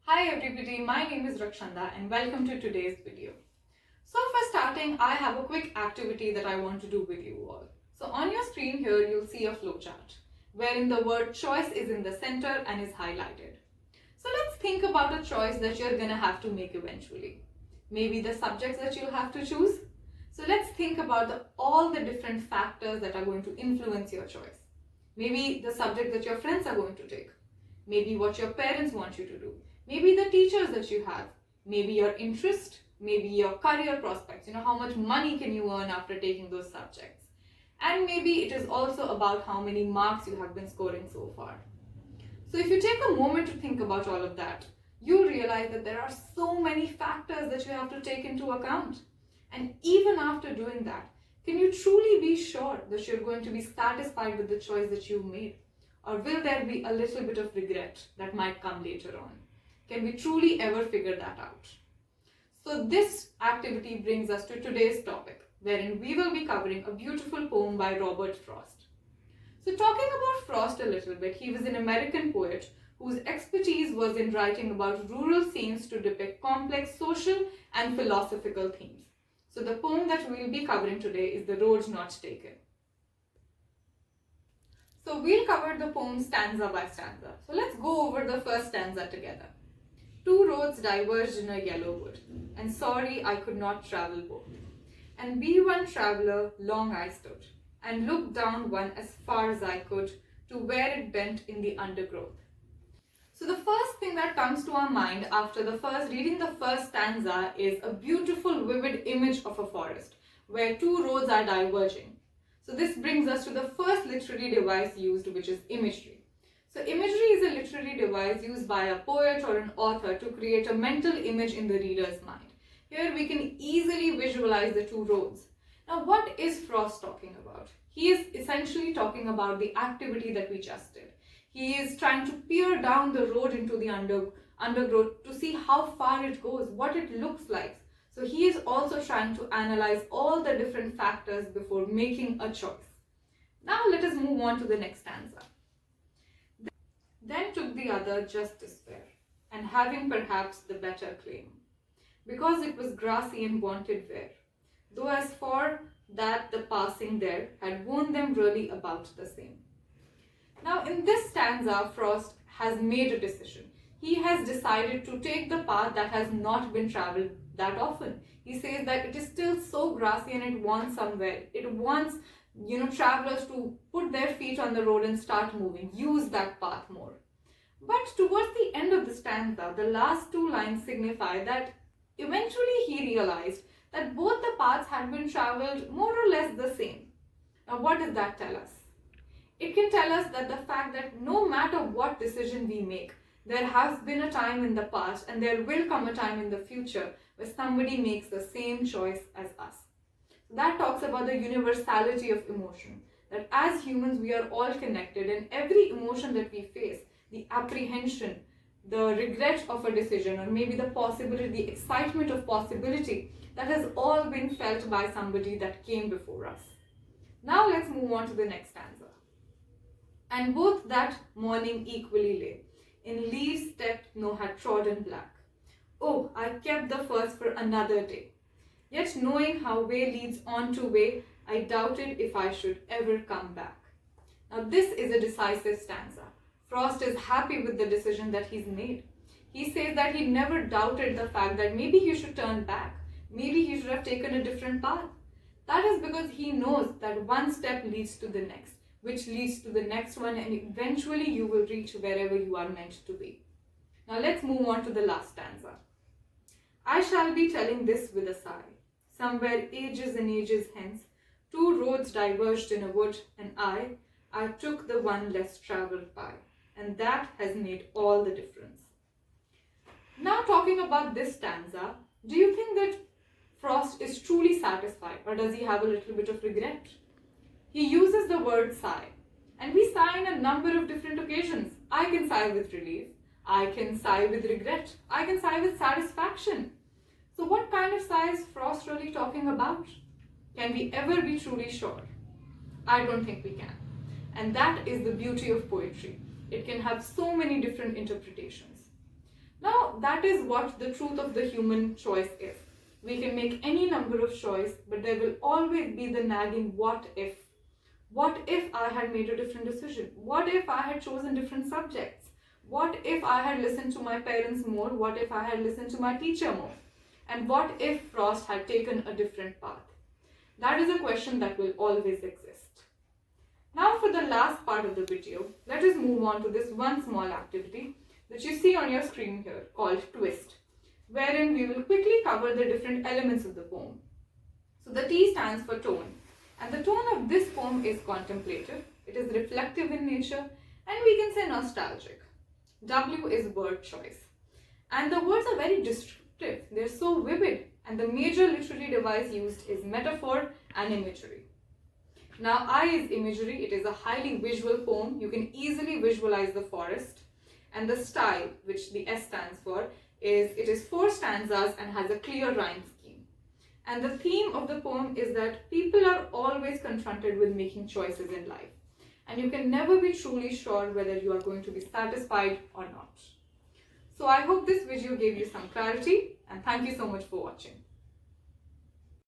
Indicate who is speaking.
Speaker 1: Hi everybody, my name is Rakshanda and welcome to today's video. So for starting, I have a quick activity that I want to do with you all. So on your screen here, you'll see a flowchart wherein the word choice is in the center and is highlighted. So let's think about a choice that you're gonna have to make eventually. Maybe the subjects that you'll have to choose. So let's think about all the different factors that are going to influence your choice. Maybe the subject that your friends are going to take. Maybe what your parents want you to do. Maybe the teachers that you have. Maybe your interest. Maybe your career prospects. How much money can you earn after taking those subjects. And maybe it is also about how many marks you have been scoring so far. So if you take a moment to think about all of that, you'll realize that there are so many factors that you have to take into account. And even after doing that, can you truly be sure that you're going to be satisfied with the choice that you've made? Or will there be a little bit of regret that might come later on? Can we truly ever figure that out? So this activity brings us to today's topic, wherein we will be covering a beautiful poem by Robert Frost. So talking about Frost a little bit, he was an American poet whose expertise was in writing about rural scenes to depict complex social and philosophical themes. So the poem that we will be covering today is The Road Not Taken. So we'll cover the poem stanza by stanza. So let's go over the first stanza together. Two roads diverged in a yellow wood, and sorry I could not travel both. And be one traveller, long I stood, and looked down one as far as I could, to where it bent in the undergrowth. So the first thing that comes to our mind after reading the first stanza is a beautiful vivid image of a forest, where two roads are diverging. So this brings us to the first literary device used, which is imagery. So imagery is a literary device used by a poet or an author to create a mental image in the reader's mind. Here we can easily visualize the two roads. Now what is Frost talking about? He is essentially talking about the activity that we just did. He is trying to peer down the road into the undergrowth to see how far it goes, what it looks like. So he is also trying to analyze all the different factors before making a choice. Now let us move on to the next stanza. Then took the other justice fair, and having perhaps the better claim, because it was grassy and wanted wear, though as for that the passing there had worn them really about the same. Now in this stanza, Frost has made a decision. He has decided to take the path that has not been traveled that often. He says that it is still so grassy and it wants somewhere. It wants travelers to put their feet on the road and start moving, use that path more. But towards the end of the stanza, the last two lines signify that eventually he realized that both the paths had been traveled more or less the same. Now what does that tell us? It can tell us that the fact that no matter what decision we make, there has been a time in the past and there will come a time in the future where somebody makes the same choice as us. That talks about the universality of emotion, that as humans we are all connected, and every emotion that we face, the apprehension, the regret of a decision, or maybe the possibility, the excitement of possibility, that has all been felt by somebody that came before us. Now let's move on to the next stanza. And both that morning equally lay, in leaves stepped no had trodden black. Oh, I kept the first for another day. Yet knowing how way leads on to way, I doubted if I should ever come back. Now this is a decisive stanza. Frost is happy with the decision that he's made. He says that he never doubted the fact that maybe he should turn back. Maybe he should have taken a different path. That is because he knows that one step leads to the next, which leads to the next one, and eventually you will reach wherever you are meant to be. Now let's move on to the last stanza. I shall be telling this with a sigh. Somewhere ages and ages hence, two roads diverged in a wood, and I took the one less travelled by, and that has made all the difference. Now talking about this stanza, do you think that Frost is truly satisfied, or does he have a little bit of regret? He uses the word sigh, and we sigh on a number of different occasions. I can sigh with relief, I can sigh with regret, I can sigh with satisfaction. So what kind of sigh is Frost really talking about? Can we ever be truly sure? I don't think we can. And that is the beauty of poetry. It can have so many different interpretations. Now, Now, that is what the truth of the human choice is. We can make any number of choices, but there will always be the nagging what if. What if I had made a different decision? What if I had chosen different subjects? What if I had listened to my parents more? What if I had listened to my teacher more? And what if Frost had taken a different path? That is a question that will always exist. Now for the last part of the video, let us move on to this one small activity that you see on your screen here called Twist, wherein we will quickly cover the different elements of the poem. So the T stands for tone, and the tone of this poem is contemplative, it is reflective in nature, and we can say nostalgic. W is word choice, and the words are very descriptive, they're so vivid, and the major literary device used is metaphor and imagery. Now I is imagery, it is a highly visual poem, you can easily visualize the forest, and the style, which the S stands for, it is 4 stanzas and has a clear rhyme scheme. And the theme of the poem is that people are always confronted with making choices in life, and you can never be truly sure whether you are going to be satisfied or not. So I hope this video gave you some clarity, and thank you so much for watching.